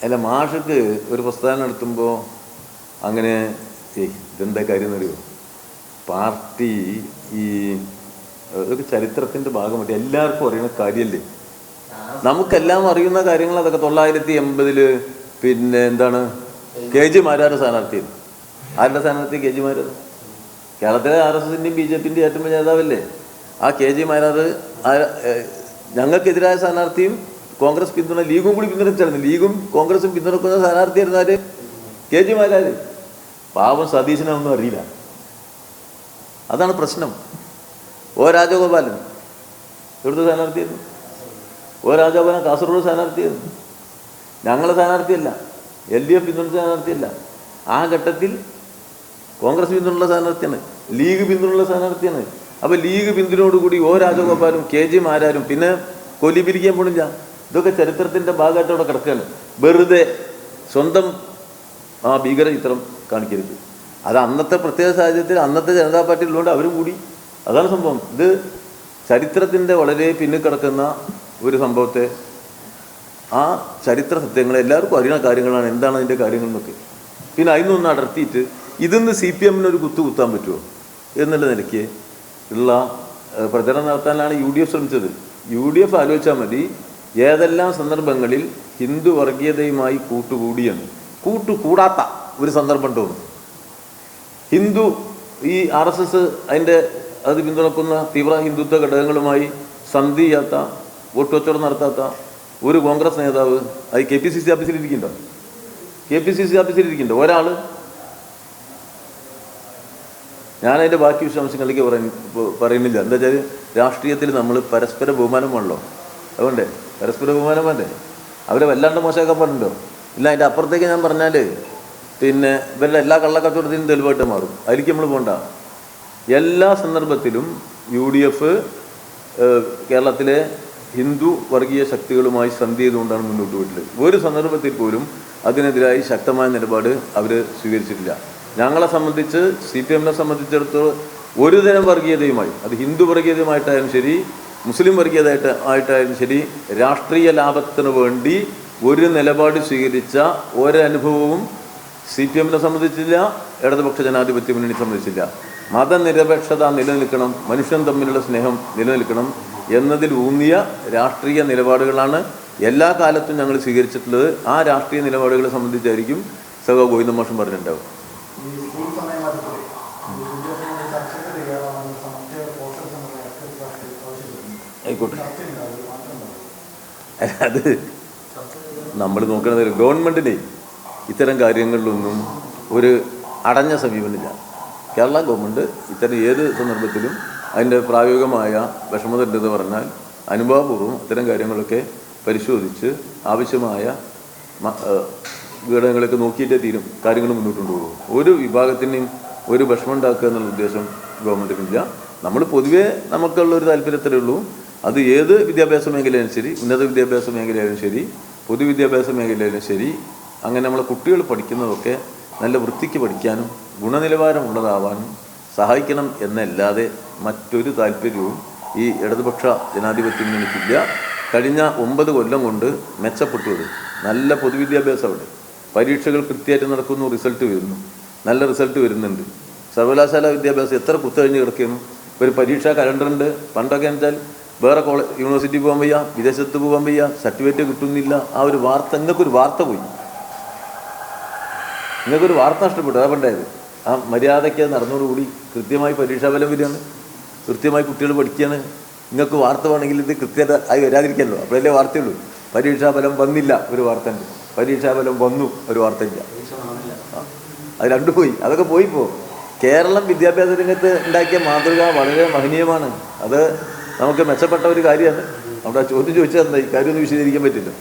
അല്ല, മാഷക്ക് ഒരു പ്രസ്ഥാനം നടത്തുമ്പോൾ അങ്ങനെ ഇതെന്താ കാര്യം എന്നറിയോ, പാർട്ടി ഈ അതൊക്കെ ചരിത്രത്തിൻ്റെ ഭാഗമായിട്ട് എല്ലാവർക്കും അറിയുന്ന കാര്യമല്ലേ. നമുക്കെല്ലാം അറിയുന്ന കാര്യങ്ങൾ അതൊക്കെ. 1980 പിന്നെ എന്താണ് KG മാരാർ സ്ഥാനാർത്ഥിയാണ്. ആരുടെ സ്ഥാനാർത്ഥി? KG മാരാർ. കേരളത്തിലെ RSSന്റെയും BJPന്റെയും ഏറ്റവും വലിയ നേതാവല്ലേ. ആ KG മാരാർ ഞങ്ങൾക്കെതിരായ സ്ഥാനാർത്ഥിയും കോൺഗ്രസ് പിന്തുണ ലീഗും കൂടി പിന്തുണച്ചായിരുന്നു. ലീഗും കോൺഗ്രസും പിന്തുണക്കുന്ന സ്ഥാനാർത്ഥിയായിരുന്നു ആര്? KG മാരാർ. പാവം സതീശനൊന്നും അറിയില്ല. അതാണ് പ്രശ്നം. രാജഗോപാലൻ ഇവിടുത്തെ സ്ഥാനാർത്ഥിയായിരുന്നു. രാജഗോപാലൻ കാസർഗോഡ് സ്ഥാനാർത്ഥിയായിരുന്നു. ഞങ്ങളെ സ്ഥാനാർത്ഥിയല്ല, LDF പിന്തുണച്ച സ്ഥാനാർത്ഥിയല്ല. ആ ഘട്ടത്തിൽ കോൺഗ്രസ് പിന്തുണയുള്ള സ്ഥാനാർത്ഥിയാണ്, ലീഗ് പിന്തുണയുള്ള സ്ഥാനാർത്ഥിയാണ്. അപ്പോൾ ലീഗ് പിന്തുണയോടുകൂടി രാജഗോപാലും KG മാരാരും പിന്നെ കൊല്ലി പിരിക്കാൻ പോണില്ല. ഇതൊക്കെ ചരിത്രത്തിൻ്റെ ഭാഗമായിട്ട് അവിടെ കിടക്കുകയാണ്. വെറുതെ സ്വന്തം ഭീകര ചിത്രം കാണിക്കരുത്. അത് അന്നത്തെ പ്രത്യേക സാഹചര്യത്തിൽ അന്നത്തെ ജനതാ പാർട്ടി ഉള്ളതുകൊണ്ട് അവരും കൂടി. അതാണ് സംഭവം. ഇത് ചരിത്രത്തിൻ്റെ വളരെ പിന്നിൽ കിടക്കുന്ന ഒരു സംഭവത്തെ ആ ചരിത്ര സത്യങ്ങൾ എല്ലാവർക്കും അറിയുന്ന കാര്യങ്ങളാണ്. എന്താണ് അതിൻ്റെ കാര്യങ്ങൾ എന്നൊക്കെ. പിന്നെ അതിനൊന്ന് അടർത്തിയിട്ട് ഇതിന്ന് CPM ഒരു കുത്താൻ പറ്റുമോ എന്നുള്ള നിലയ്ക്ക് ഉള്ള പ്രചരണം നടത്താനാണ് UDF ശ്രമിച്ചത്. UDF ആലോചിച്ചാൽ മതി ഏതെല്ലാം സന്ദർഭങ്ങളിൽ ഹിന്ദു വർഗീയതയുമായി കൂട്ടുകൂടാത്ത ഒരു സന്ദർഭം തോന്നും. ഹിന്ദു ഈ RSS അത് പിന്തുണക്കുന്ന തീവ്ര ഹിന്ദുത്വ ഘടകങ്ങളുമായി സന്ധി ചെയ്യാത്ത, വോട്ട് കച്ചവടം നടത്താത്ത ഒരു കോൺഗ്രസ് നേതാവ് അത് KPCC ഓഫീസിലിരിക്കുന്നുണ്ടോ? ഒരാൾ. ഞാനതിൻ്റെ ബാക്കി വിശദാംശങ്ങളിലേക്ക് പറയുന്നില്ല. എന്താ വെച്ചാൽ രാഷ്ട്രീയത്തിൽ നമ്മൾ പരസ്പര ബഹുമാനം വേണമല്ലോ. അതുകൊണ്ടേ പരസ്പര ബഹുമാനം വേണ്ടേ. അവരെ വല്ലാണ്ട് മോശമാക്കാൻ പാടുണ്ടോ? ഇല്ല. അതിൻ്റെ അപ്പുറത്തേക്ക് ഞാൻ പറഞ്ഞാൽ പിന്നെ ഇവരുടെ എല്ലാ കള്ളക്കച്ചവടത്തിനും തെളിവായിട്ട് മാറും. അതിലേക്ക് നമ്മൾ പോകണ്ട. എല്ലാ സന്ദർഭത്തിലും UDF കേരളത്തിലെ ഹിന്ദു വർഗീയ ശക്തികളുമായി സന്ധി ചെയ്തുകൊണ്ടാണ് മുന്നോട്ട് പോയിട്ടുള്ളത്. ഒരു സന്ദർഭത്തിൽ പോലും അതിനെതിരായി ശക്തമായ നിലപാട് അവർ സ്വീകരിച്ചിട്ടില്ല. ഞങ്ങളെ സംബന്ധിച്ച്, CPMനെ സംബന്ധിച്ചിടത്തോളം ഒരു തരം വർഗീയതയുമായി, അത് ഹിന്ദു വർഗീയതയുമായിട്ടായാലും ശരി, മുസ്ലിം വർഗീയതയായിട്ടായാലും ശരി, രാഷ്ട്രീയ ലാഭത്തിന് വേണ്ടി ഒരു നിലപാട് സ്വീകരിച്ച ഒരനുഭവവും CPMനെ സംബന്ധിച്ചില്ല, ഇടതുപക്ഷ ജനാധിപത്യ മുന്നണി സംബന്ധിച്ചില്ല. മതനിരപേക്ഷത നിലനിൽക്കണം, മനുഷ്യൻ തമ്മിലുള്ള സ്നേഹം നിലനിൽക്കണം എന്നതിൽ ഊന്നിയ രാഷ്ട്രീയ നിലപാടുകളാണ് എല്ലാ കാലത്തും ഞങ്ങൾ സ്വീകരിച്ചിട്ടുള്ളത്. ആ രാഷ്ട്രീയ നിലപാടുകളെ സംബന്ധിച്ചായിരിക്കും സഖാവ് ഗോവിന്ദൻ മാഷും പറഞ്ഞിട്ടുണ്ടാവും. ആയിക്കോട്ടെ. അത് നമ്മൾ നോക്കുന്നത് ഗവൺമെൻറ്റിന് ഇത്തരം കാര്യങ്ങളിലൊന്നും ഒരു അടഞ്ഞ സമീപനമില്ല. കേരള ഗവൺമെൻറ് ഇത്തരം ഏത് സന്ദർഭത്തിലും അതിൻ്റെ പ്രായോഗികമായ വിഷമതയുണ്ടെന്ന് പറഞ്ഞാൽ അനുഭാവപൂർവ്വം ഇത്തരം കാര്യങ്ങളൊക്കെ പരിശോധിച്ച് ആവശ്യമായ ഘടകങ്ങളൊക്കെ നോക്കിയിട്ടേ തീരും കാര്യങ്ങൾ മുന്നോട്ട് കൊണ്ടുപോകും. ഒരു വിഭാഗത്തിനെയും ഒരു വിഷമം ഉണ്ടാക്കുക എന്നുള്ള ഉദ്ദേശം ഗവൺമെൻറ്റിനില്ല. നമ്മൾ പൊതുവേ നമുക്കുള്ളൊരു താല്പര്യത്തിലേ ഉള്ളൂ. അത് ഏത് വിദ്യാഭ്യാസ മേഖലയായാലും ശരി, ഉന്നത വിദ്യാഭ്യാസ മേഖലയായാലും ശരി, പൊതുവിദ്യാഭ്യാസ മേഖലയായാലും ശരി, അങ്ങനെ നമ്മളെ കുട്ടികൾ പഠിക്കുന്നതൊക്കെ നല്ല വൃത്തിക്ക് പഠിക്കാനും ഗുണനിലവാരമുള്ളതാവാനും സഹായിക്കണം എന്നല്ലാതെ മറ്റൊരു താല്പര്യവും ഈ ഇടതുപക്ഷ ജനാധിപത്യ മുന്നണിക്കില്ല. കഴിഞ്ഞ 9 കൊല്ലം കൊണ്ട് മെച്ചപ്പെട്ടത് നല്ല പൊതുവിദ്യാഭ്യാസം. അവിടെ പരീക്ഷകൾ കൃത്യമായിട്ട് നടക്കുന്നു, റിസൾട്ട് വരുന്നു, നല്ല റിസൾട്ട് വരുന്നുണ്ട്. സർവകലാശാല വിദ്യാഭ്യാസം എത്ര കുത്തഴിഞ്ഞ് കിടക്കുന്നു. ഒരു പരീക്ഷാ കലണ്ടറുണ്ട്. പണ്ടൊക്കെ വെച്ചാൽ വേറെ യൂണിവേഴ്സിറ്റി പോകാൻ വയ്യ, വിദേശത്ത് പോകാൻ വയ്യ, സർട്ടിഫിക്കറ്റ് കിട്ടുന്നില്ല. ആ ഒരു വാർത്ത, നിങ്ങൾക്കൊരു വാർത്ത പോയി, നിങ്ങൾക്കൊരു വാർത്ത നഷ്ടപ്പെട്ടു. അതാ പണ്ടായത്. ആ മര്യാദയ്ക്ക് നടന്നതോടുകൂടി കൃത്യമായി പരീക്ഷാഫലം വരികയാണ്, കൃത്യമായി കുട്ടികൾ പഠിക്കുകയാണ്. നിങ്ങൾക്ക് വാർത്ത വേണമെങ്കിൽ ഇത് കൃത്യത ആയി വരാതിരിക്കല്ലോ, അപ്പോഴല്ലേ വാർത്തയുള്ളൂ. പരീക്ഷാഫലം വന്നില്ല ഒരു വാർത്ത ഉണ്ട്, പരീക്ഷാഫലം വന്നു ഒരു വാർത്ത ഇല്ല. അത് രണ്ടു പോയി. അതൊക്കെ പോയിപ്പോൾ കേരളം വിദ്യാഭ്യാസ രംഗത്ത് ഉണ്ടാക്കിയ മാതൃക വളരെ മഹനീയമാണ്. അത് നമുക്ക് മെച്ചപ്പെട്ട ഒരു കാര്യമാണ്. അവിടെ ചോദ്യം ചോദിച്ചാൽ എന്താ ഈ കാര്യം ഒന്നും വിശദീകരിക്കാൻ പറ്റില്ല.